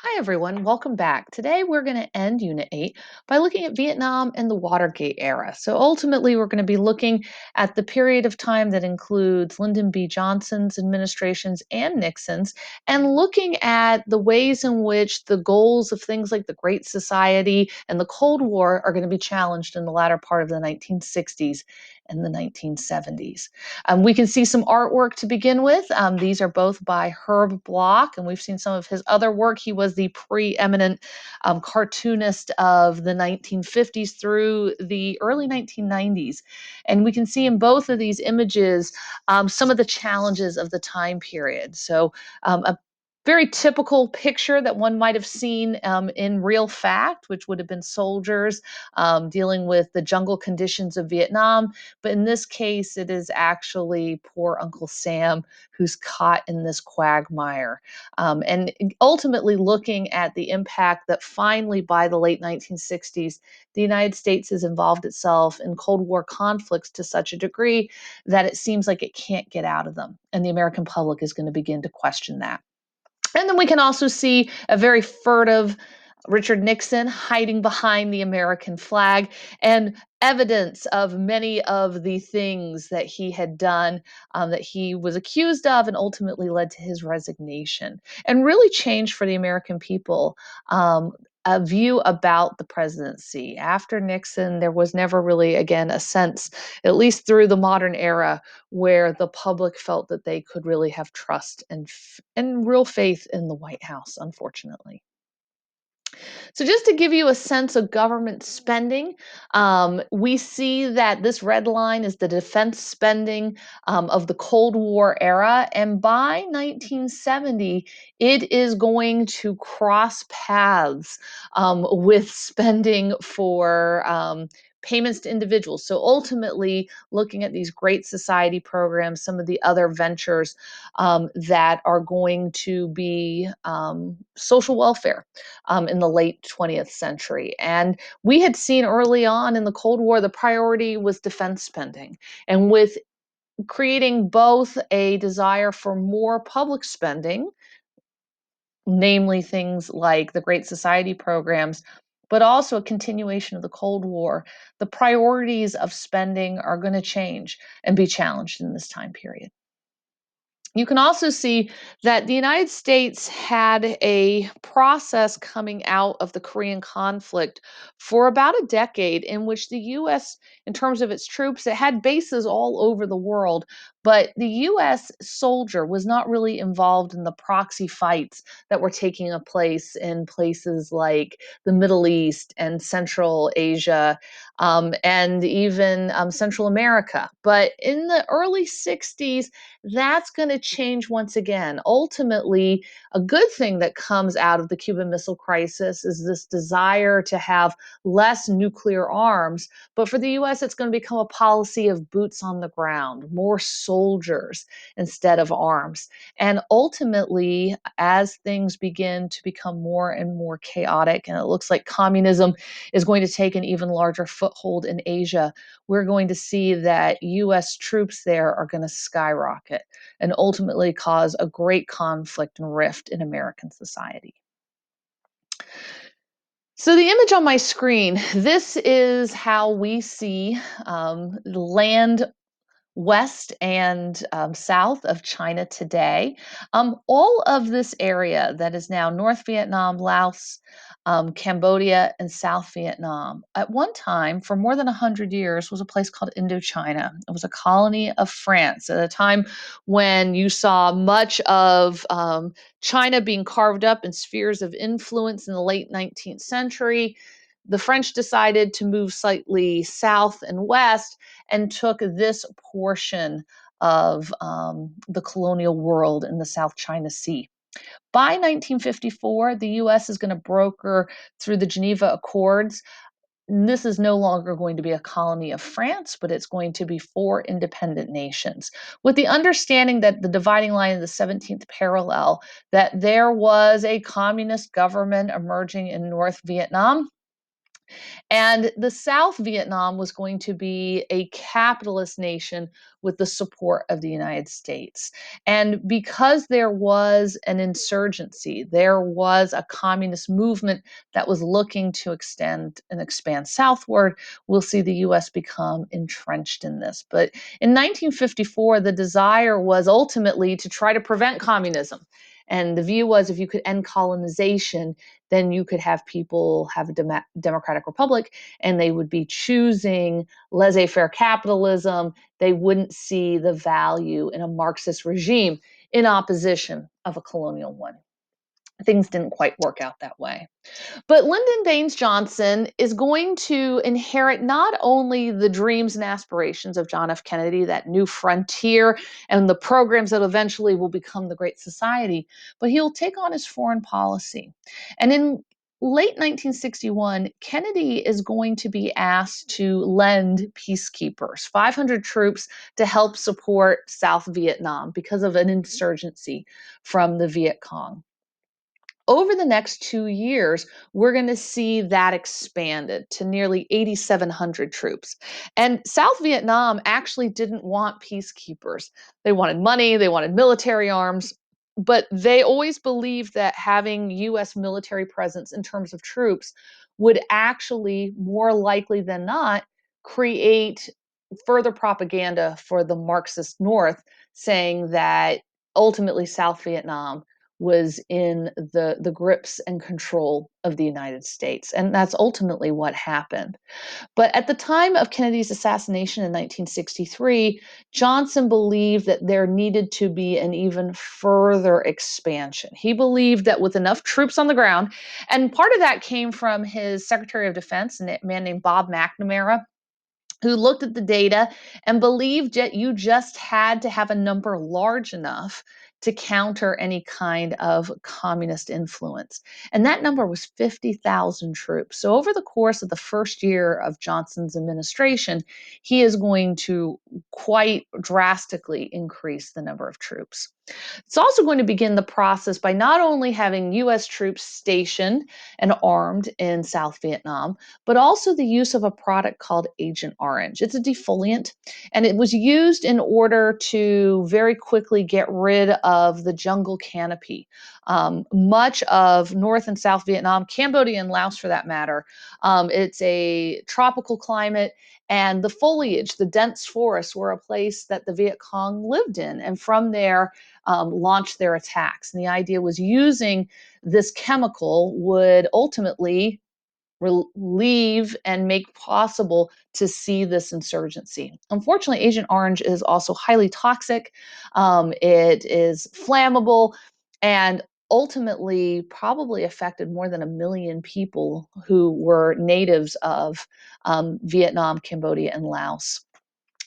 Hi, everyone. Welcome back. Today, we're going to end Unit 8 by looking at Vietnam and the Watergate era. So, ultimately, we're going to be looking at the period of time that includes Lyndon B. Johnson's administrations and Nixon's, and looking at the ways in which the goals of things like the Great Society and the Cold War are going to be challenged in the latter part of the 1960s and the 1970s. We can see some artwork to begin with. These are both by Herb Bloch, and we've seen some of his other work. He was the preeminent cartoonist of the 1950s through the early 1990s. And we can see in both of these images some of the challenges of the time period. So, a very typical picture that one might have seen in real fact, which would have been soldiers dealing with the jungle conditions of Vietnam. But in this case, it is actually poor Uncle Sam who's caught in this quagmire. And ultimately, looking at the impact that finally, by the late 1960s, the United States has involved itself in Cold War conflicts to such a degree that it seems like it can't get out of them. And the American public is going to begin to question that. And then we can also see a very furtive Richard Nixon hiding behind the American flag and evidence of many of the things that he had done, that he was accused of, and ultimately led to his resignation and really changed for the American people. A view about the presidency. After Nixon, there was never really, again, a sense, at least through the modern era, where the public felt that they could really have trust and real faith in the White House, unfortunately. So, just to give you a sense of government spending, we see that this red line is the defense spending of the Cold War era. And by 1970, it is going to cross paths with spending for payments to individuals. So, ultimately, looking at these great society programs, some of the other ventures that are going to be social welfare in the late 20th century. And we had seen early on in the Cold War, the priority was defense spending. And with creating both a desire for more public spending, namely things like the Great Society programs, but also a continuation of the Cold War, the priorities of spending are going to change and be challenged in this time period. You can also see that the United States had a process coming out of the Korean conflict for about a decade in which the US, in terms of its troops, it had bases all over the world, but the US soldier was not really involved in the proxy fights that were taking place in places like the Middle East and Central Asia, and even Central America. But in the early 60s, that's going to change once again. Ultimately, a good thing that comes out of the Cuban Missile Crisis is this desire to have less nuclear arms. But for the US, it's going to become a policy of boots on the ground, more soldiers instead of arms. And ultimately, as things begin to become more and more chaotic, and it looks like communism is going to take an even larger foothold in Asia, we're going to see that US troops there are going to skyrocket and ultimately cause a great conflict and rift in American society. So, the image on my screen, this is how we see land west and south of China today. All of this area that is now North Vietnam, Laos, Cambodia, and South Vietnam, at one time, for more than 100 years, was a place called Indochina. It was a colony of France at a time when you saw much of China being carved up in spheres of influence in the late 19th century. The French decided to move slightly south and west and took this portion of the colonial world in the South China Sea. By 1954, the US is going to broker through the Geneva Accords. This is no longer going to be a colony of France, but it's going to be four independent nations, with the understanding that the dividing line of the 17th parallel, that there was a communist government emerging in North Vietnam, And the South Vietnam was going to be a capitalist nation with the support of the United States. And because there was an insurgency, there was a communist movement that was looking to extend and expand southward, we'll see the US become entrenched in this. But in 1954, the desire was ultimately to try to prevent communism. And the view was if you could end colonization, then you could have people have a democratic republic and they would be choosing laissez faire capitalism. They wouldn't see the value in a Marxist regime in opposition of a colonial one. Things didn't quite work out that way. But Lyndon Baines Johnson is going to inherit not only the dreams and aspirations of John F. Kennedy, that new frontier, and the programs that eventually will become the Great Society, but he'll take on his foreign policy. And in late 1961, Kennedy is going to be asked to lend peacekeepers, 500 troops, to help support South Vietnam because of an insurgency from the Viet Cong. Over the next 2 years, we're going to see that expanded to nearly 8,700 troops. And South Vietnam actually didn't want peacekeepers. They wanted money, they wanted military arms, but they always believed that having US military presence in terms of troops would actually, more likely than not, create further propaganda for the Marxist North, saying that ultimately South Vietnam was in the grips and control of the United States. And that's ultimately what happened. But at the time of Kennedy's assassination in 1963, Johnson believed that there needed to be an even further expansion. He believed that with enough troops on the ground, and part of that came from his Secretary of Defense, a man named Bob McNamara, who looked at the data and believed that you just had to have a number large enough to counter any kind of communist influence. And that number was 50,000 troops. So, over the course of the first year of Johnson's administration, he is going to quite drastically increase the number of troops. It's also going to begin the process by not only having US troops stationed and armed in South Vietnam, but also the use of a product called Agent Orange. It's a defoliant, and it was used in order to very quickly get rid of the jungle canopy. Much of North and South Vietnam, Cambodia and Laos for that matter, it's a tropical climate. And the foliage, the dense forests, were a place that the Viet Cong lived in. And from there, launched their attacks. And the idea was using this chemical would ultimately relieve and make possible to see this insurgency. Unfortunately, Agent Orange is also highly toxic. It is flammable and ultimately probably affected more than 1 million people who were natives of Vietnam, Cambodia, and Laos.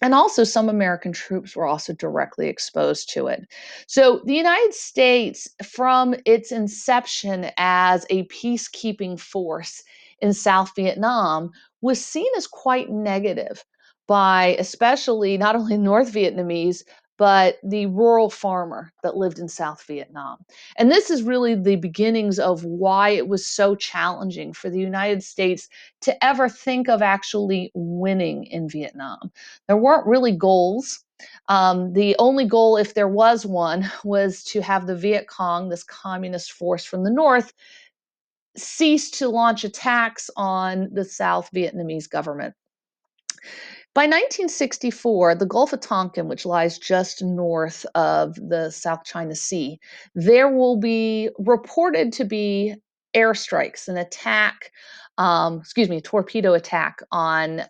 And also, some American troops were also directly exposed to it. So, the United States, from its inception as a peacekeeping force in South Vietnam, was seen as quite negative by especially not only North Vietnamese, but the rural farmer that lived in South Vietnam. And this is really the beginnings of why it was so challenging for the United States to ever think of actually winning in Vietnam. There weren't really goals. The only goal, if there was one, was to have the Viet Cong, this communist force from the north, cease to launch attacks on the South Vietnamese government. By 1964, the Gulf of Tonkin, which lies just north of the South China Sea, there will be reported to be airstrikes, an attack, a torpedo attack on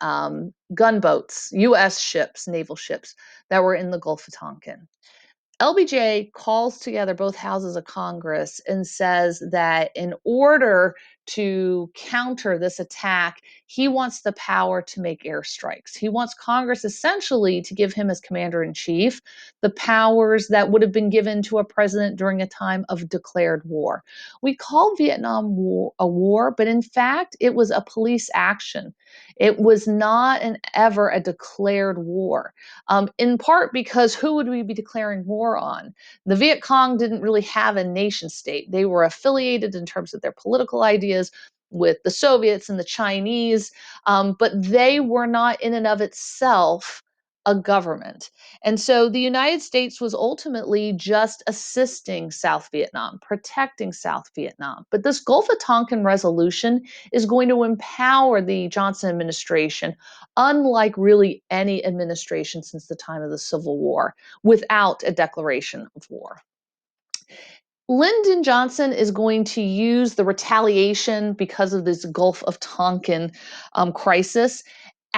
gunboats, U.S. ships, naval ships that were in the Gulf of Tonkin. LBJ calls together both houses of Congress and says that in order to counter this attack, he wants the power to make airstrikes. He wants Congress essentially to give him, as commander in chief, the powers that would have been given to a president during a time of declared war. We call Vietnam War a war, but in fact, it was a police action. It was not ever a declared war, in part because who would we be declaring war on? The Viet Cong didn't really have a nation state. They were affiliated in terms of their political ideas, with the Soviets and the Chinese, but they were not in and of itself a government. And so the United States was ultimately just assisting South Vietnam, protecting South Vietnam. But this Gulf of Tonkin resolution is going to empower the Johnson administration, unlike really any administration since the time of the Civil War, without a declaration of war. Lyndon Johnson is going to use the retaliation because of this Gulf of Tonkin crisis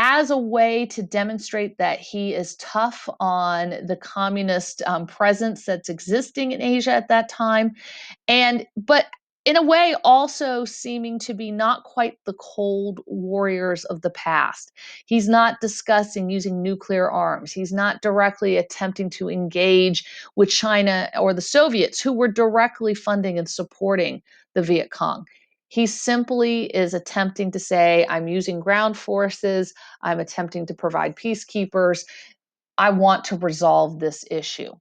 as a way to demonstrate that he is tough on the communist presence that's existing in Asia at that time, but in a way also seeming to be not quite the cold warriors of the past. He's not discussing using nuclear arms. He's not directly attempting to engage with China or the Soviets, who were directly funding and supporting the Viet Cong. He simply is attempting to say, I'm using ground forces, I'm attempting to provide peacekeepers, I want to resolve this issue.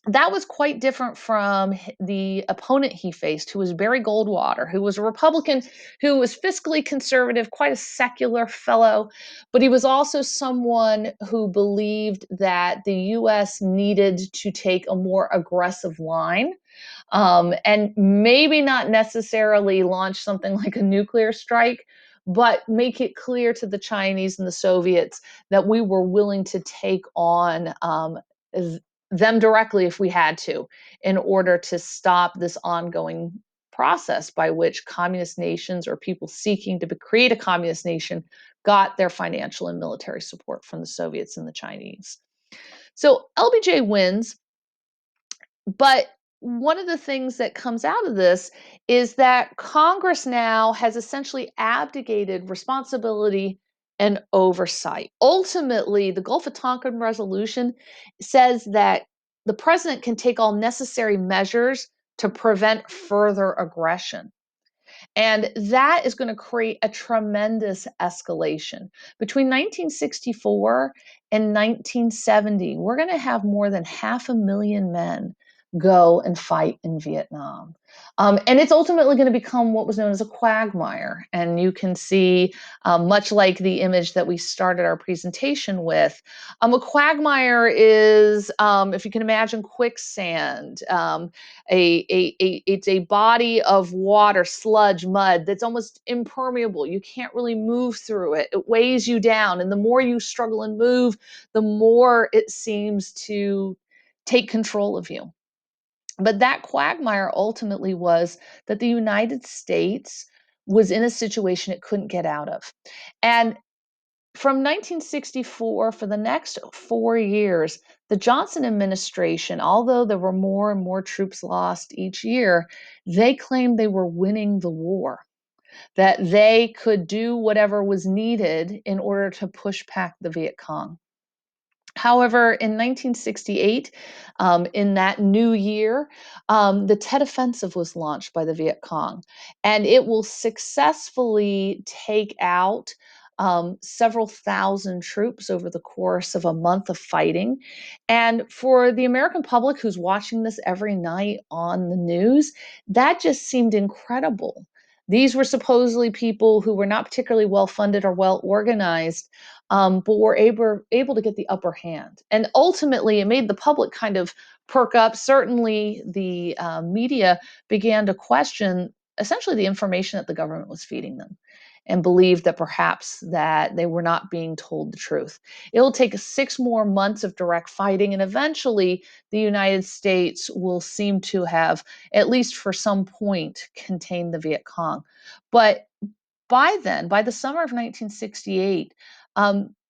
That was quite different from the opponent he faced, who was Barry Goldwater, who was a Republican, who was fiscally conservative, quite a secular fellow, but he was also someone who believed that the US needed to take a more aggressive line, and maybe not necessarily launch something like a nuclear strike, but make it clear to the Chinese and the Soviets that we were willing to take on them directly if we had to, in order to stop this ongoing process by which communist nations or people seeking to create a communist nation got their financial and military support from the Soviets and the Chinese. So LBJ wins, but one of the things that comes out of this is that Congress now has essentially abdicated responsibility and oversight. Ultimately, the Gulf of Tonkin resolution says that the president can take all necessary measures to prevent further aggression. And that is going to create a tremendous escalation. Between 1964 and 1970, we're going to have more than 500,000 men go and fight in Vietnam. And it's ultimately going to become what was known as a quagmire. And you can see, much like the image that we started our presentation with, a quagmire is, if you can imagine quicksand, it's a body of water, sludge, mud that's almost impermeable. You can't really move through it. It weighs you down, and the more you struggle and move, the more it seems to take control of you. But that quagmire ultimately was that the United States was in a situation it couldn't get out of. And from 1964, for the next 4 years, the Johnson administration, although there were more and more troops lost each year, they claimed they were winning the war, that they could do whatever was needed in order to push back the Viet Cong. However, in 1968, in that new year, the Tet Offensive was launched by the Viet Cong, and it will successfully take out several thousand troops over the course of a month of fighting. And for the American public who's watching this every night on the news, that just seemed incredible. These were supposedly people who were not particularly well funded or well organized, but were able to get the upper hand. And ultimately, it made the public kind of perk up. Certainly, the media began to question essentially the information that the government was feeding them, and believed that perhaps that they were not being told the truth. It'll take 6 more months of direct fighting, and eventually the United States will seem to have, at least for some point, contained the Viet Cong. But by then, by the summer of 1968,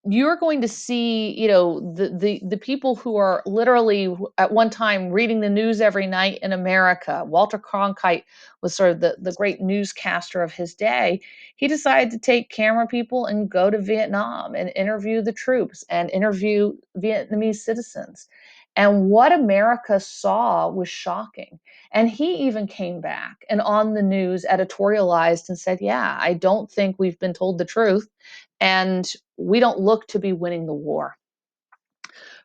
you're going to see, the people who are literally at one time reading the news every night in America. Walter Cronkite was sort of the great newscaster of his day. He decided to take camera people and go to Vietnam and interview the troops and interview Vietnamese citizens. And what America saw was shocking. And he even came back and on the news editorialized and said, yeah, I don't think we've been told the truth, and we don't look to be winning the war.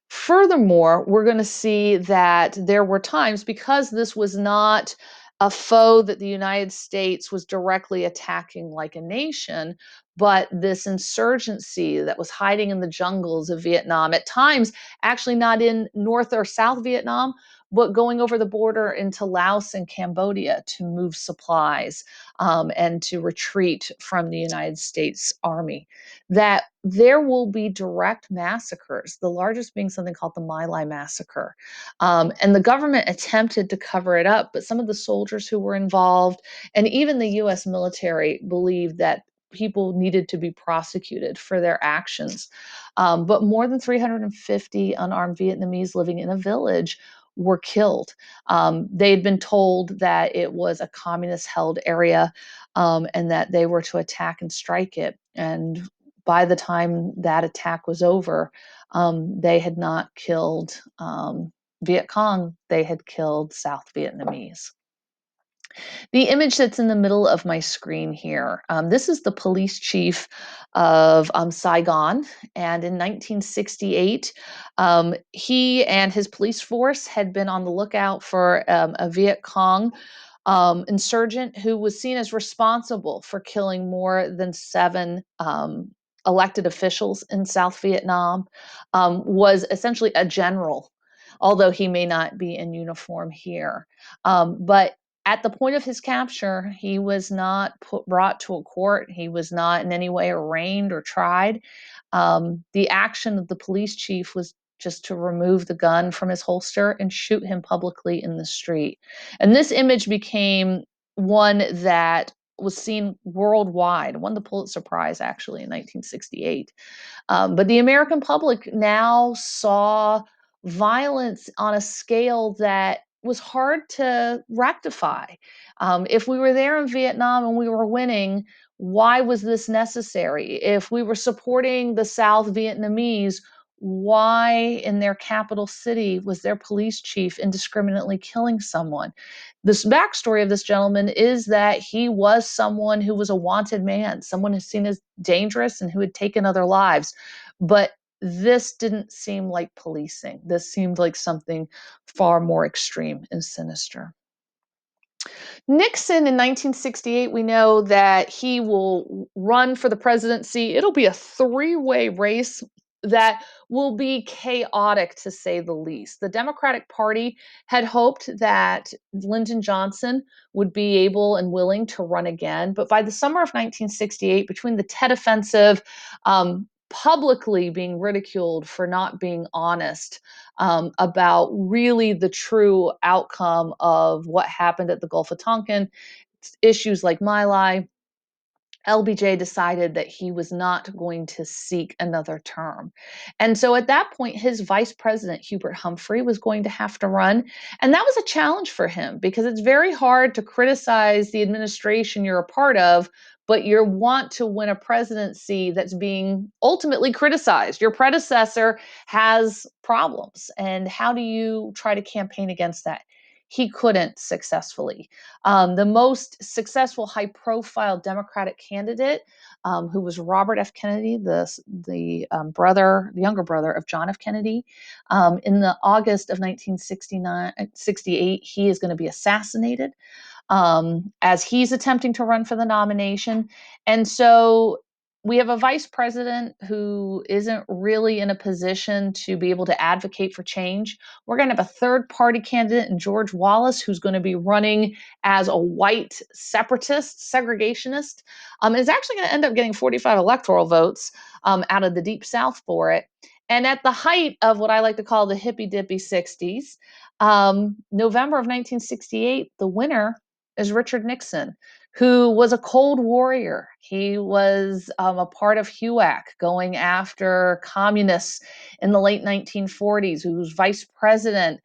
Furthermore, we're going to see that there were times, because this was not a foe that the United States was directly attacking like a nation, but this insurgency that was hiding in the jungles of Vietnam, at times actually not in North or South Vietnam, but going over the border into Laos and Cambodia to move supplies and to retreat from the United States Army. That there will be direct massacres, the largest being something called the My Lai massacre. And the government attempted to cover it up, but some of the soldiers who were involved and even the US military believed that people needed to be prosecuted for their actions. But more than 350 unarmed Vietnamese living in a village were killed. They had been told that it was a communist held area and that they were to attack and strike it. And by the time that attack was over, they had not killed Viet Cong, they had killed South Vietnamese. The image that's in the middle of my screen here, this is the police chief of Saigon. And in 1968, he and his police force had been on the lookout for a Viet Cong insurgent who was seen as responsible for killing more than seven elected officials in South Vietnam, was essentially a general, although he may not be in uniform here. But at the point of his capture, he was not brought to a court. He was not in any way arraigned or tried. The action of the police chief was just to remove the gun from his holster and shoot him publicly in the street. And this image became one that was seen worldwide, won the Pulitzer Prize actually in 1968. But the American public now saw violence on a scale that was hard to rectify. If we were there in Vietnam and we were winning, why was this necessary? If we were supporting the South Vietnamese, why in their capital city was their police chief indiscriminately killing someone? This backstory of this gentleman is that he was someone who was a wanted man, someone who's seen as dangerous and who had taken other lives. But this didn't seem like policing. This seemed like something far more extreme and sinister. Nixon in 1968, we know that he will run for the presidency. It'll be a three-way race that will be chaotic to say the least. The Democratic Party had hoped that Lyndon Johnson would be able and willing to run again. But by the summer of 1968, between the Tet Offensive, publicly being ridiculed for not being honest, about really the true outcome of what happened at the Gulf of Tonkin, issues like My Lai, LBJ decided that he was not going to seek another term. And so at that point, his vice president, Hubert Humphrey, was going to have to run. And that was a challenge for him because it's very hard to criticize the administration you're a part of, but you want to win a presidency that's being ultimately criticized. Your predecessor has problems. And how do you try to campaign against that? He couldn't successfully. The most successful high-profile Democratic candidate, who was Robert F. Kennedy, the younger brother of John F. Kennedy, in the August of 1968, he is going to be assassinated as he's attempting to run for the nomination. And so we have a vice president who isn't really in a position to be able to advocate for change. We're going to have a third party candidate in George Wallace who's going to be running as a white separatist, segregationist. Is actually going to end up getting 45 electoral votes out of the Deep South for it. And at the height of what I like to call the hippy dippy 60s, November of 1968, the winner is Richard Nixon, who was a cold warrior. He was a part of HUAC going after communists in the late 1940s, who was vice president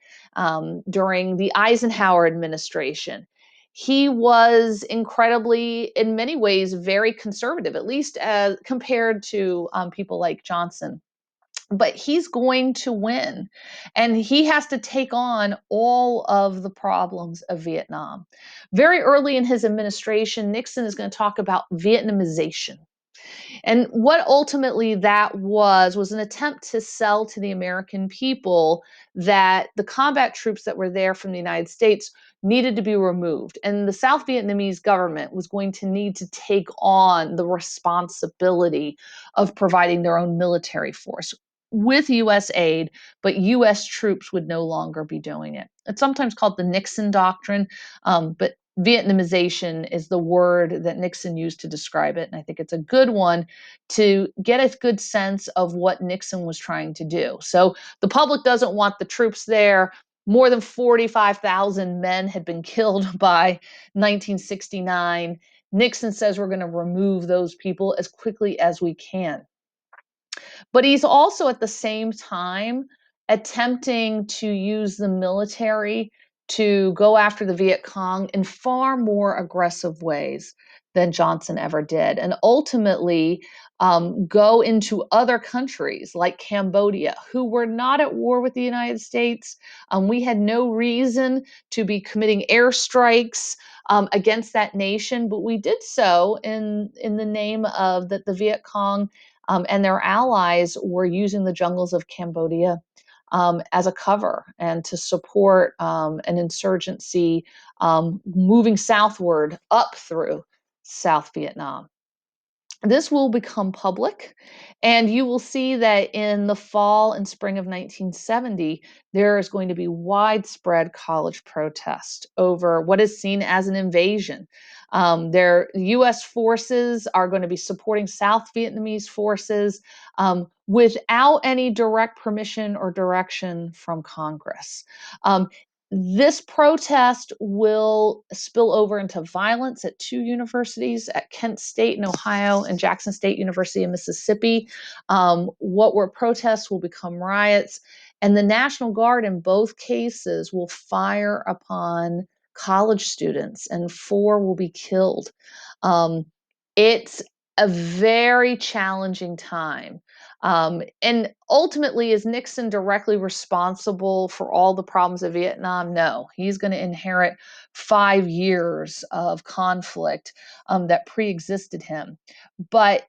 during the Eisenhower administration. He was incredibly, in many ways, very conservative, at least as compared to people like Johnson. But he's going to win, and he has to take on all of the problems of Vietnam. Very early in his administration, Nixon is going to talk about Vietnamization. And what ultimately that was an attempt to sell to the American people that the combat troops that were there from the United States needed to be removed. And the South Vietnamese government was going to need to take on the responsibility of providing their own military force with US aid, but US troops would no longer be doing it. It's sometimes called the Nixon Doctrine, but Vietnamization is the word that Nixon used to describe it. And I think it's a good one to get a good sense of what Nixon was trying to do. So the public doesn't want the troops there. More than 45,000 men had been killed by 1969. Nixon says we're going to remove those people as quickly as we can. But he's also at the same time attempting to use the military to go after the Viet Cong in far more aggressive ways than Johnson ever did, and ultimately go into other countries like Cambodia, who were not at war with the United States. We had no reason to be committing airstrikes against that nation, but we did so in the name of that the Viet Cong and their allies were using the jungles of Cambodia as a cover and to support an insurgency moving southward up through South Vietnam. This will become public, and you will see that in the fall and spring of 1970, there is going to be widespread college protest over what is seen as an invasion. Their U.S. forces are going to be supporting South Vietnamese forces without any direct permission or direction from Congress. This protest will spill over into violence at two universities, at Kent State in Ohio and Jackson State University in Mississippi. What were protests will become riots, and the National Guard in both cases will fire upon college students, and 4 will be killed. It's a very challenging time. And ultimately, is Nixon directly responsible for all the problems of Vietnam? No, he's going to inherit 5 years of conflict that pre-existed him. But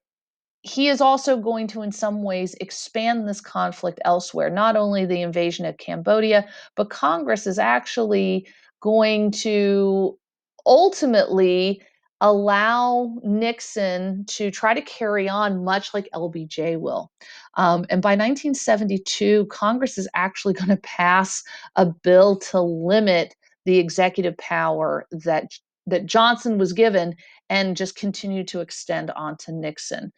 he is also going to, in some ways, expand this conflict elsewhere. Not only the invasion of Cambodia, but Congress is actually going to ultimately allow Nixon to try to carry on much like LBJ will. And by 1972, Congress is actually going to pass a bill to limit the executive power that Johnson was given and just continue to extend onto Nixon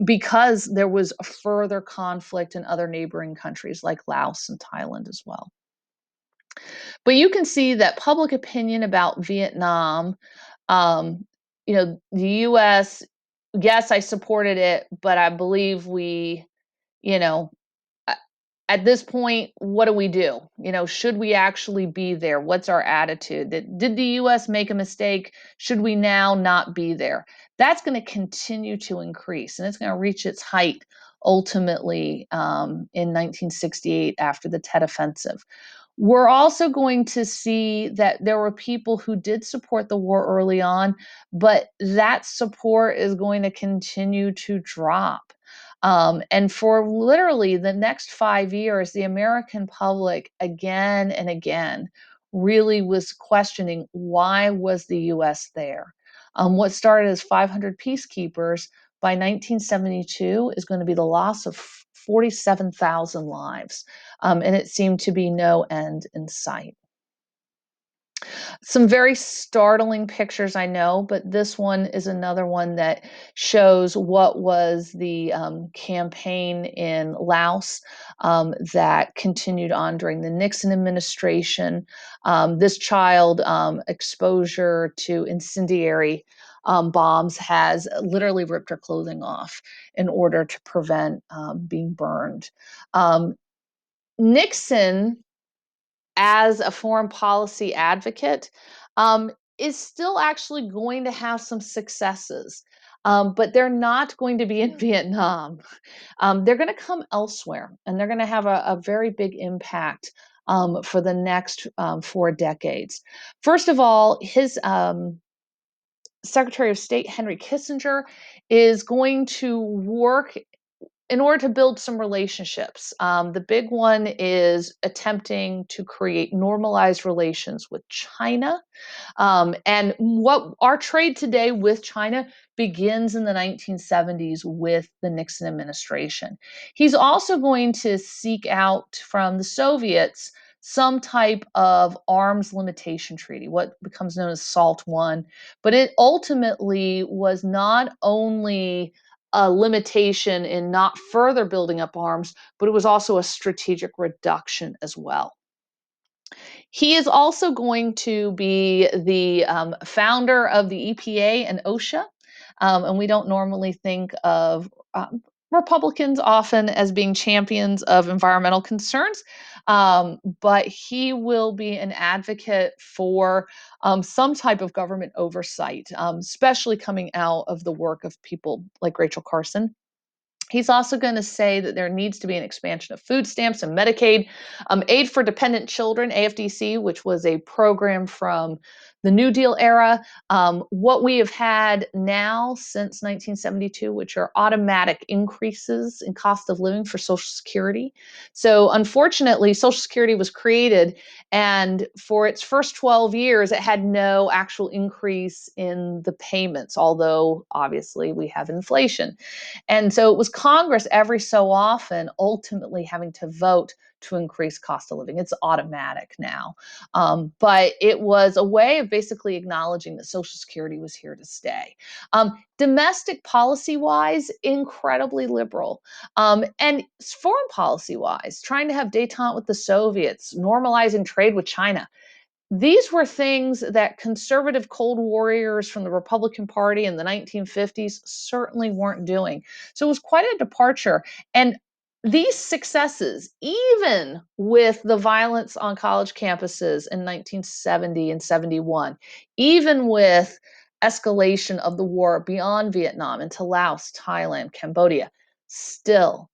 because there was a further conflict in other neighboring countries like Laos and Thailand as well. But you can see that public opinion about Vietnam, um, the US, yes, I supported it, but I believe we, you know, at this point, what do we do? Should we actually be there? What's our attitude? Did the US make a mistake? Should we now not be there? That's going to continue to increase, and it's going to reach its height ultimately in 1968 after the Tet Offensive. We're also going to see that there were people who did support the war early on, but that support is going to continue to drop. And for literally the next 5 years, the American public again and again really was questioning why was the U.S. there? What started as 500 peacekeepers by 1972 is going to be the loss of 47,000 lives. And it seemed to be no end in sight. Some very startling pictures, I know, but this one is another one that shows what was the campaign in Laos that continued on during the Nixon administration. This child exposure to incendiary bombs has literally ripped her clothing off in order to prevent being burned. Nixon, as a foreign policy advocate, is still actually going to have some successes, but they're not going to be in Vietnam. They're going to come elsewhere, and they're going to have a very big impact for the next 4 decades. First of all, his Secretary of State, Henry Kissinger, is going to work in order to build some relationships. The big one is attempting to create normalized relations with China. And what our trade today with China begins in the 1970s with the Nixon administration. He's also going to seek out from the Soviets some type of arms limitation treaty, what becomes known as SALT I. But it ultimately was not only a limitation in not further building up arms, but it was also a strategic reduction as well. He is also going to be the founder of the EPA and OSHA. And we don't normally think of Republicans often as being champions of environmental concerns, but he will be an advocate for some type of government oversight, especially coming out of the work of people like Rachel Carson. He's also going to say that there needs to be an expansion of food stamps and Medicaid, aid for dependent children, AFDC, which was a program from the New Deal era. What we have had now since 1972, which are automatic increases in cost of living for Social Security. So, unfortunately, Social Security was created, and for its first 12 years, it had no actual increase in the payments, although obviously we have inflation. And so it was Congress every so often ultimately having to vote to increase cost of living. It's automatic now. But it was a way of basically acknowledging that Social Security was here to stay. Domestic policy wise, incredibly liberal. And foreign policy wise, trying to have detente with the Soviets, normalizing trade with China. These were things that conservative Cold Warriors from the Republican Party in the 1950s certainly weren't doing. So it was quite a departure. And these successes, even with the violence on college campuses in 1970 and 71, even with escalation of the war beyond Vietnam into Laos, Thailand, Cambodia, still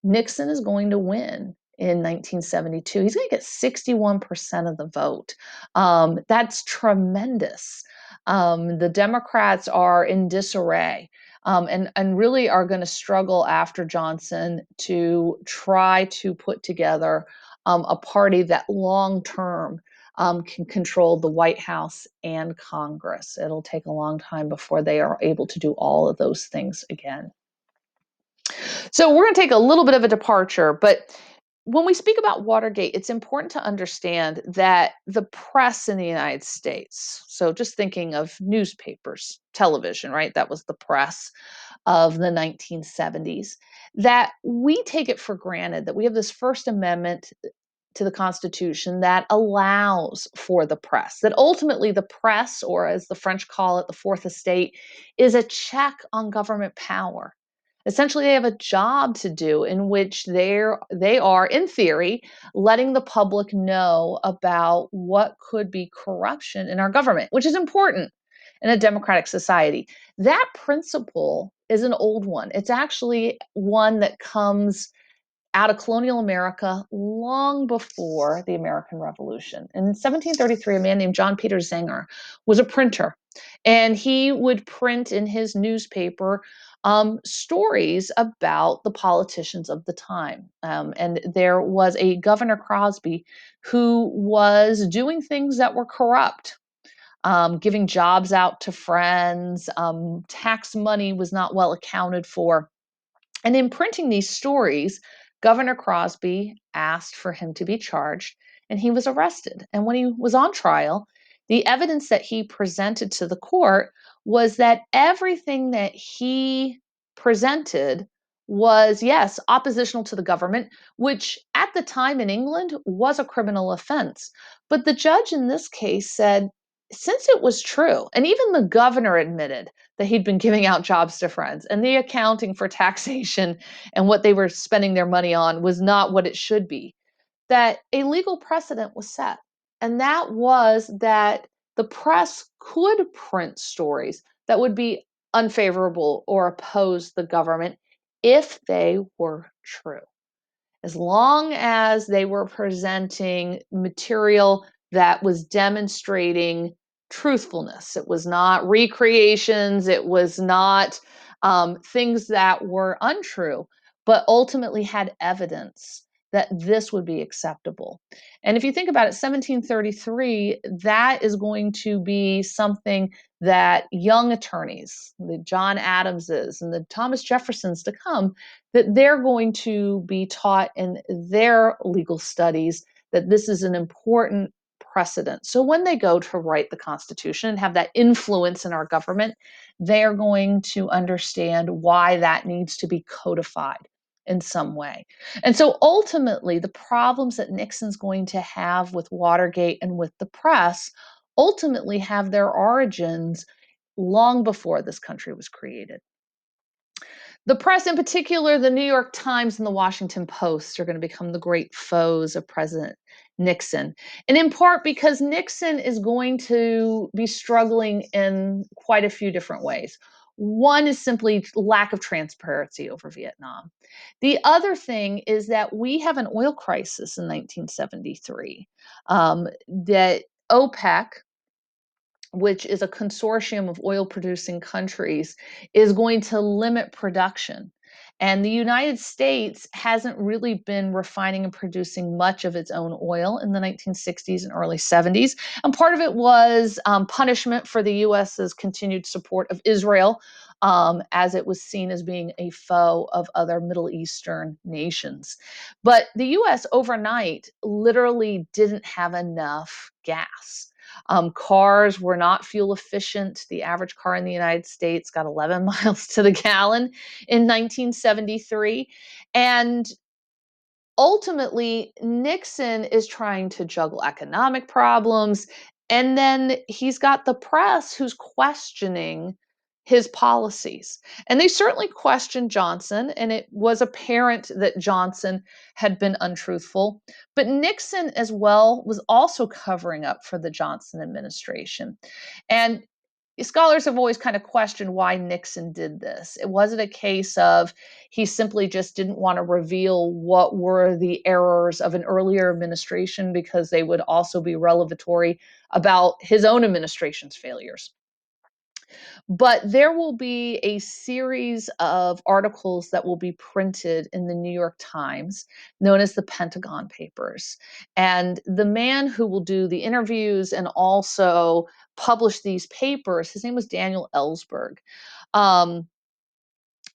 Nixon is going to win in 1972. He's going to get 61% of the vote. That's tremendous. The Democrats are in disarray. And really are going to struggle after Johnson to try to put together a party that long term can control the White House and Congress. It'll take a long time before they are able to do all of those things again. So we're going to take a little bit of a departure, but when we speak about Watergate, it's important to understand that the press in the United States, so just thinking of newspapers, television, right? That was the press of the 1970s, that we take it for granted that we have this First Amendment to the Constitution that allows for the press, that ultimately the press, or as the French call it, the fourth estate, is a check on government power. Essentially, they have a job to do in which they are, in theory, letting the public know about what could be corruption in our government, which is important in a democratic society. That principle is an old one. It's actually one that comes out of colonial America long before the American Revolution. In 1733, a man named John Peter Zenger was a printer, and he would print in his newspaper stories about the politicians of the time. And there was a Governor Crosby who was doing things that were corrupt. Giving jobs out to friends, tax money was not well accounted for. And in printing these stories, Governor Crosby asked for him to be charged, and he was arrested. And when he was on trial, the evidence that he presented to the court was that everything that he presented was, yes, oppositional to the government, which at the time in England was a criminal offense. But the judge in this case said, since it was true, and even the governor admitted that he'd been giving out jobs to friends, and the accounting for taxation and what they were spending their money on was not what it should be, that a legal precedent was set. And that was that the press could print stories that would be unfavorable or oppose the government if they were true, as long as they were presenting material that was demonstrating truthfulness. It was not recreations, it was not things that were untrue. but ultimately had evidence that this would be acceptable. And if you think about it, 1733, that is going to be something that young attorneys, the John Adamses and the Thomas Jeffersons to come, that they're going to be taught in their legal studies that this is an important precedent. So when they go to write the Constitution and have that influence in our government, they're going to understand why that needs to be codified in some way. And so ultimately, the problems that Nixon's going to have with Watergate and with the press ultimately have their origins long before this country was created. The press, in particular, the New York Times and the Washington Post, are going to become the great foes of President Nixon. And in part because Nixon is going to be struggling in quite a few different ways. One is simply lack of transparency over Vietnam. The other thing is that we have an oil crisis in 1973, that OPEC, which is a consortium of oil producing countries, is going to limit production. And the United States hasn't really been refining and producing much of its own oil in the 1960s and early 70s. And part of it was punishment for the US's continued support of Israel, as it was seen as being a foe of other Middle Eastern nations. But the US overnight literally didn't have enough gas. Cars were not fuel efficient. The average car in the United States got 11 miles to the gallon in 1973. And ultimately, Nixon is trying to juggle economic problems. And then he's got the press who's questioning his policies. And they certainly questioned Johnson, and it was apparent that Johnson had been untruthful. But Nixon, as well, was also covering up for the Johnson administration. And scholars have always kind of questioned why Nixon did this. It wasn't a case of he simply just didn't want to reveal what were the errors of an earlier administration because they would also be revelatory about his own administration's failures. But there will be a series of articles that will be printed in the New York Times known as the Pentagon Papers. And the man who will do the interviews and also publish these papers, his name was Daniel Ellsberg. Um,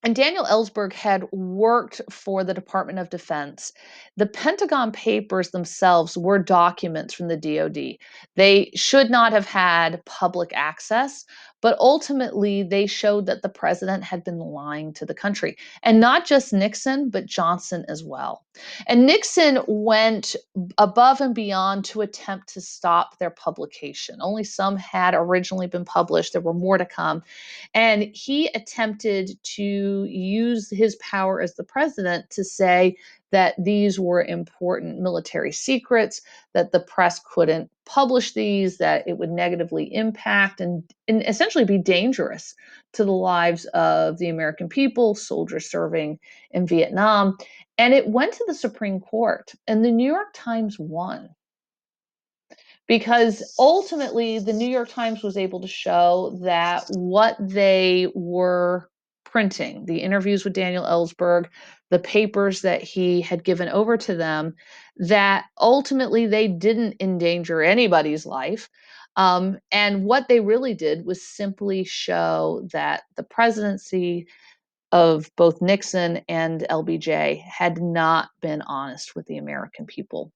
and Daniel Ellsberg had worked for the Department of Defense. The Pentagon Papers themselves were documents from the DoD. They should not have had public access, but ultimately they showed that the president had been lying to the country. And not just Nixon, but Johnson as well. And Nixon went above and beyond to attempt to stop their publication. Only some had originally been published, there were more to come. And he attempted to use his power as the president to say that these were important military secrets, that the press couldn't publish these, that it would negatively impact and essentially be dangerous to the lives of the American people, soldiers serving in Vietnam. And it went to the Supreme Court, and the New York Times won because ultimately the New York Times was able to show that what they were printing, the interviews with Daniel Ellsberg, the papers that he had given over to them, that ultimately they didn't endanger anybody's life. And what they really did was simply show that the presidency of both Nixon and LBJ had not been honest with the American people.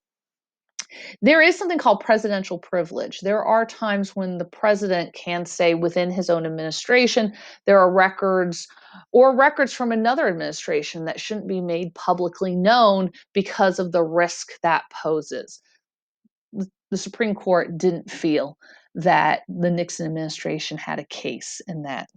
There is something called presidential privilege. There are times when the president can say within his own administration, there are records or records from another administration that shouldn't be made publicly known because of the risk that poses. The Supreme Court didn't feel that the Nixon administration had a case in that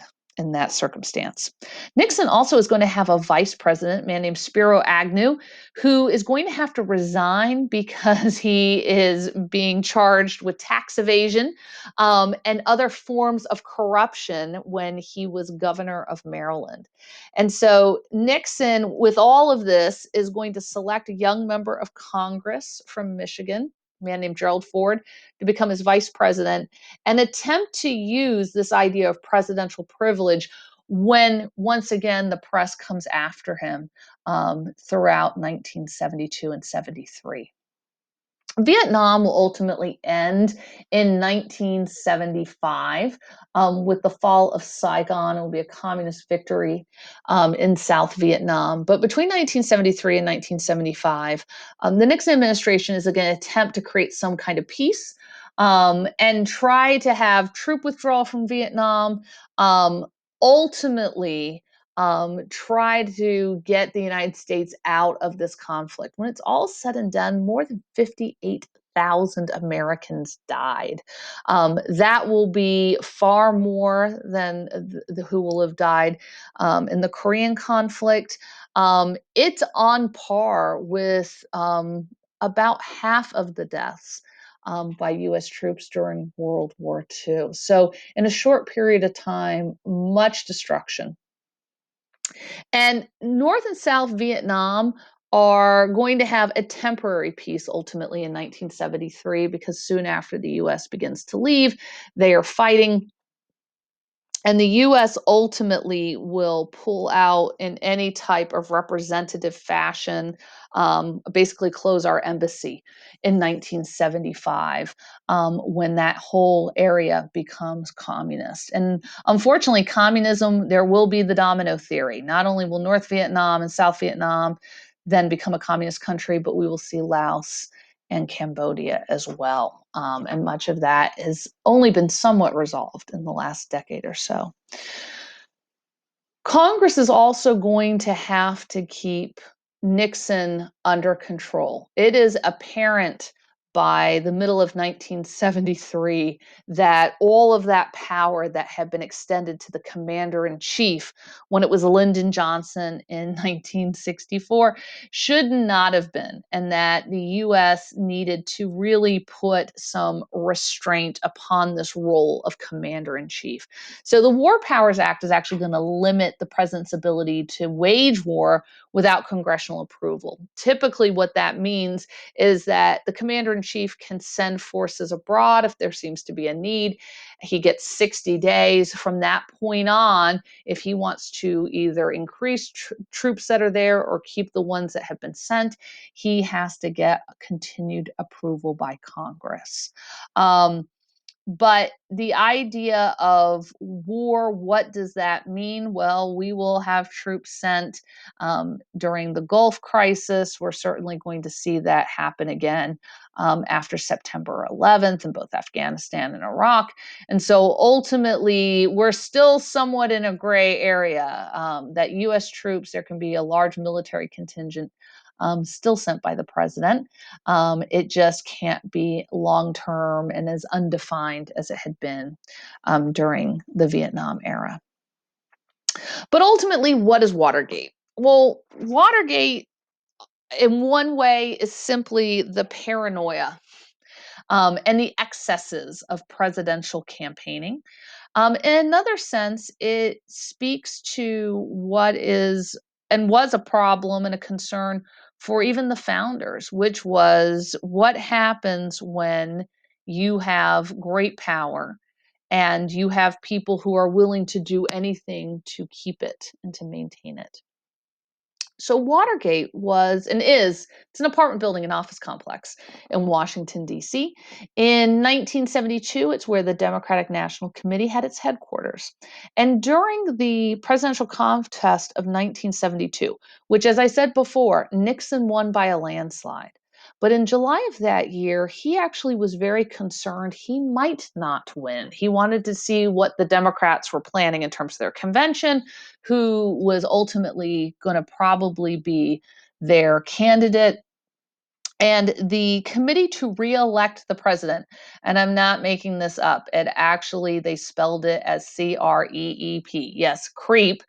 circumstance. Nixon also is going to have a vice president, a man named Spiro Agnew, who is going to have to resign because he is being charged with tax evasion and other forms of corruption when he was governor of Maryland. And so Nixon, with all of this, is going to select a young member of Congress from Michigan, a man named Gerald Ford, to become his vice president and attempt to use this idea of presidential privilege when once again the press comes after him throughout 1972 and 73. Vietnam will ultimately end in 1975 with the fall of Saigon. It will be a communist victory in South Vietnam. But between 1973 and 1975, the Nixon administration is going to attempt to create some kind of peace and try to have troop withdrawal from Vietnam. Um, Ultimately, try to get the United States out of this conflict. When it's all said and done, more than 58,000 Americans died. That will be far more than who will have died in the Korean conflict. It's on par with about half of the deaths by US troops during World War II. So, in a short period of time, much destruction. And North and South Vietnam are going to have a temporary peace ultimately in 1973 because soon after the US begins to leave, they are fighting. And the US ultimately will pull out in any type of representative fashion, basically close our embassy in 1975 when that whole area becomes communist. And unfortunately, communism, there will be the domino theory. Not only will North Vietnam and South Vietnam then become a communist country, but we will see Laos and Cambodia as well. And much of that has only been somewhat resolved in the last decade or so. Congress is also going to have to keep Nixon under control. It is apparent by the middle of 1973 that all of that power that had been extended to the commander in chief when it was Lyndon Johnson in 1964 should not have been, and that the US needed to really put some restraint upon this role of commander in chief. So the War Powers Act is actually going to limit the president's ability to wage war without congressional approval. Typically, what that means is that the commander in chief can send forces abroad if there seems to be a need. He gets 60 days from that point on if he wants to either increase troops that are there or keep the ones that have been sent. He has to get continued approval by Congress. But the idea of war, what does that mean? Well, we will have troops sent during the Gulf crisis. We're certainly going to see that happen again after September 11th in both Afghanistan and Iraq. And so ultimately, we're still somewhat in a gray area that US troops, there can be a large military contingent still sent by the president. It just can't be long term and as undefined as it had been during the Vietnam era. But ultimately, what is Watergate? Well, Watergate, in one way, is simply the paranoia and the excesses of presidential campaigning. In another sense, it speaks to what is and was a problem and a concern for even the founders, which was what happens when you have great power and you have people who are willing to do anything to keep it and to maintain it. So Watergate was and is, it's an apartment building and office complex in Washington, D.C. In 1972, it's where the Democratic National Committee had its headquarters. And during the presidential contest of 1972, which, as I said before, Nixon won by a landslide. But in July of that year, he actually was very concerned he might not win. He wanted to see what the Democrats were planning in terms of their convention, who was ultimately going to probably be their candidate. And the committee to reelect the president, and I'm not making this up, it actually, they spelled it as CREEP, yes, creep,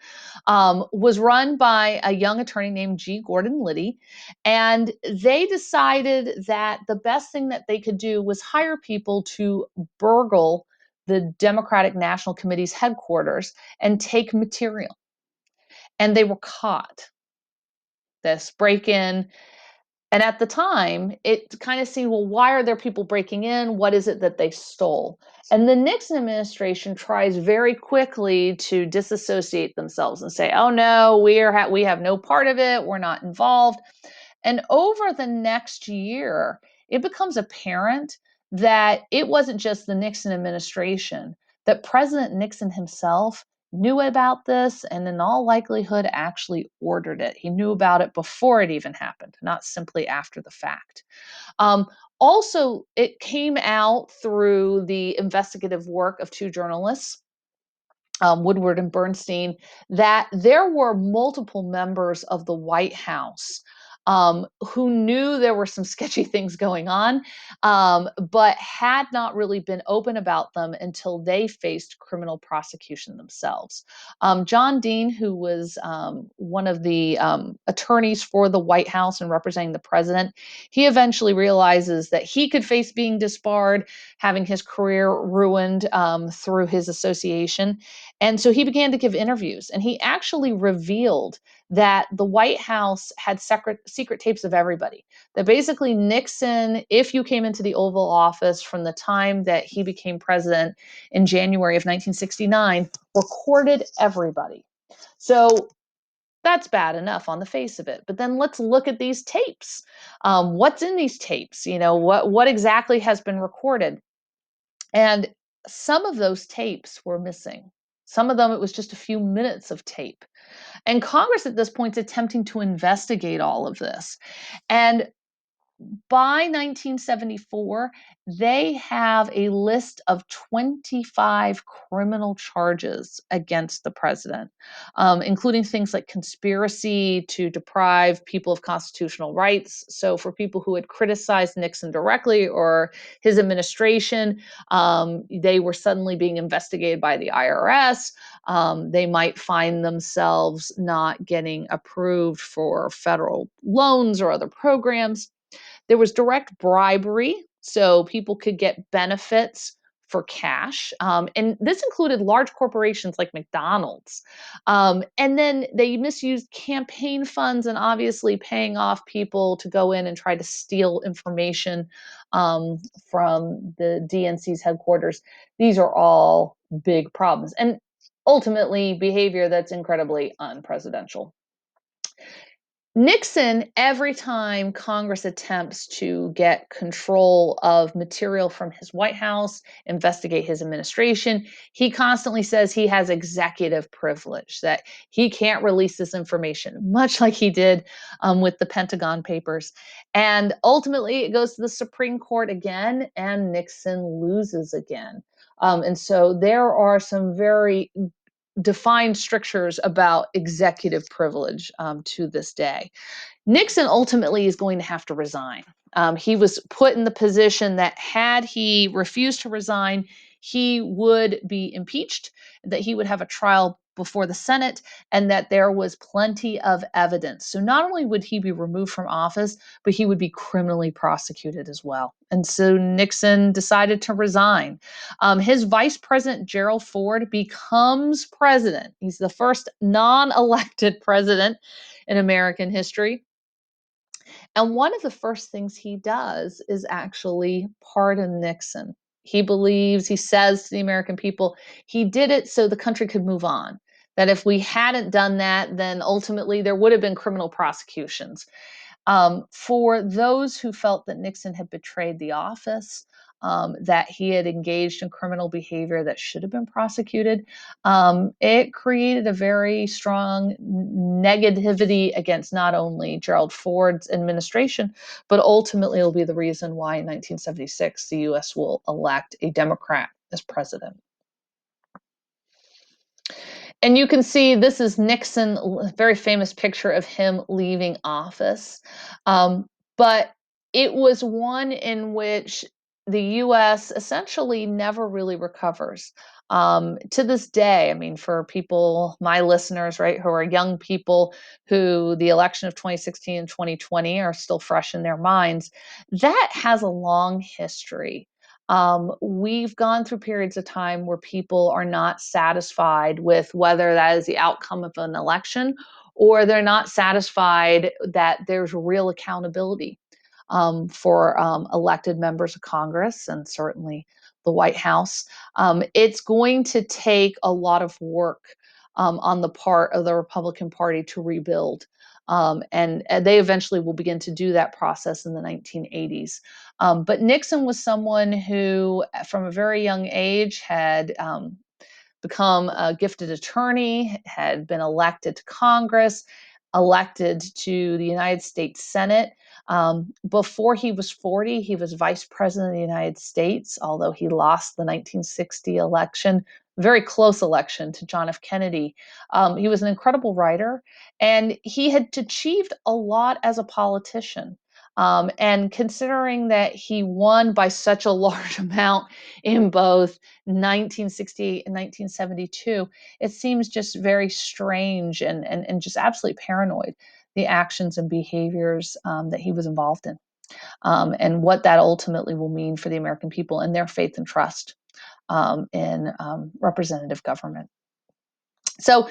was run by a young attorney named G. Gordon Liddy. And they decided that the best thing that they could do was hire people to burgle the Democratic National Committee's headquarters and take material. And they were caught. This break in And at the time, it kind of seemed, well, why are there people breaking in? What is it that they stole? And the Nixon administration tries very quickly to disassociate themselves and say, oh no, we have no part of it. We're not involved. And over the next year, it becomes apparent that it wasn't just the Nixon administration, that President Nixon himself knew about this and, in all likelihood, actually ordered it. He knew about it before it even happened, not simply after the fact. Um, Also, it came out through the investigative work of two journalists, Woodward and Bernstein, that there were multiple members of the White House who knew there were some sketchy things going on, but had not really been open about them until they faced criminal prosecution themselves. John Dean, who was one of the attorneys for the White House and representing the president, he eventually realizes that he could face being disbarred, having his career ruined through his association. And so he began to give interviews, and he actually revealed that the White House had secret tapes of everybody. That basically Nixon, if you came into the Oval Office from the time that he became president in January of 1969, recorded everybody. So that's bad enough on the face of it. But then let's look at these tapes. What's in these tapes? What exactly has been recorded? And some of those tapes were missing. Some of them, it was just a few minutes of tape. And Congress at this point is attempting to investigate all of this. And by 1974, they have a list of 25 criminal charges against the president, including things like conspiracy to deprive people of constitutional rights. So, for people who had criticized Nixon directly or his administration, they were suddenly being investigated by the IRS. They might find themselves not getting approved for federal loans or other programs. There was direct bribery, so people could get benefits for cash. And this included large corporations like McDonald's. And then they misused campaign funds and obviously paying off people to go in and try to steal information um, from the DNC's headquarters. These are all big problems. And ultimately, behavior that's incredibly unpresidential. Nixon, every time Congress attempts to get control of material from his White House, investigate his administration, he constantly says he has executive privilege, that he can't release this information, much like he did with the Pentagon Papers. And ultimately, it goes to the Supreme Court again, and Nixon loses again. And so there are some very defined strictures about executive privilege to this day. Nixon ultimately is going to have to resign. He was put in the position that had he refused to resign, he would be impeached, that he would have a trial before the Senate, and that there was plenty of evidence. So not only would he be removed from office, but he would be criminally prosecuted as well. And so Nixon decided to resign. His vice president, Gerald Ford, becomes president. He's the first non elected president in American history. And one of the first things he does is actually pardon Nixon. He says to the American people, he did it so the country could move on. That if we hadn't done that, then ultimately there would have been criminal prosecutions. For those who felt that Nixon had betrayed the office, that he had engaged in criminal behavior that should have been prosecuted, it created a very strong negativity against not only Gerald Ford's administration, but ultimately will be the reason why in 1976 the US will elect a Democrat as president. And you can see this is Nixon, very famous picture of him leaving office. Um, but it was one in which the US essentially never really recovers. To this day, I mean, for people, my listeners, right, who are young people who the election of 2016 and 2020 are still fresh in their minds, that has a long history. We've gone through periods of time where people are not satisfied with whether that is the outcome of an election or they're not satisfied that there's real accountability for elected members of Congress and certainly the White House. It's going to take a lot of work on the part of the Republican Party to rebuild. And they eventually will begin to do that process in the 1980s. But Nixon was someone who, from a very young age, had become a gifted attorney, had been elected to Congress, elected to the United States Senate. Before he was 40, he was vice president of the United States, although he lost the 1960 election, very close election to John F. Kennedy. He was an incredible writer, and he had achieved a lot as a politician. And considering that he won by such a large amount in both 1968 and 1972, it seems just very strange and just absolutely paranoid, the actions and behaviors that he was involved in, and what that ultimately will mean for the American people and their faith and trust in representative government. So,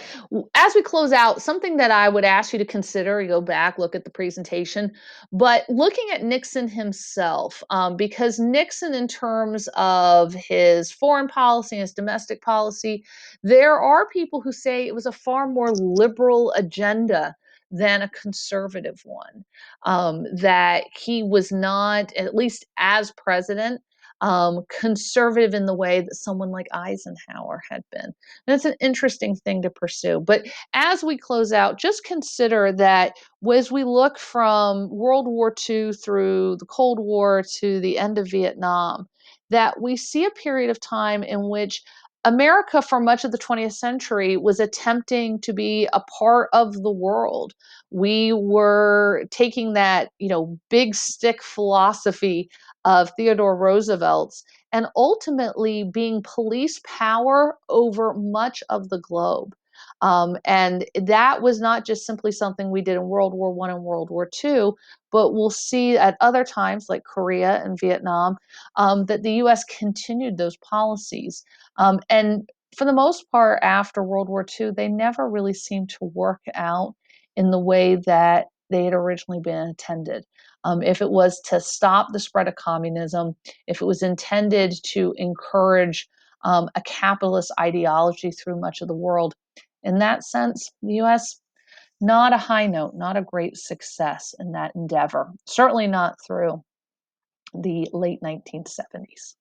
as we close out, something that I would ask you to consider, you go back, look at the presentation, but looking at Nixon himself, because Nixon, in terms of his foreign policy, his domestic policy, there are people who say it was a far more liberal agenda than a conservative one. That he was not, at least as president, conservative in the way that someone like Eisenhower had been. That's an interesting thing to pursue. But as we close out, just consider that as we look from World War II through the Cold War to the end of Vietnam, that we see a period of time in which America, for much of the 20th century, was attempting to be a part of the world. We were taking that, big stick philosophy of Theodore Roosevelt's and ultimately being police power over much of the globe. And that was not just simply something we did in World War I and World War II, but we'll see at other times like Korea and Vietnam that the US continued those policies. And for the most part, after World War II, they never really seemed to work out in the way that they had originally been intended. If it was to stop the spread of communism, if it was intended to encourage a capitalist ideology through much of the world, in that sense, the US, not a high note, not a great success in that endeavor, certainly not through the late 1970s.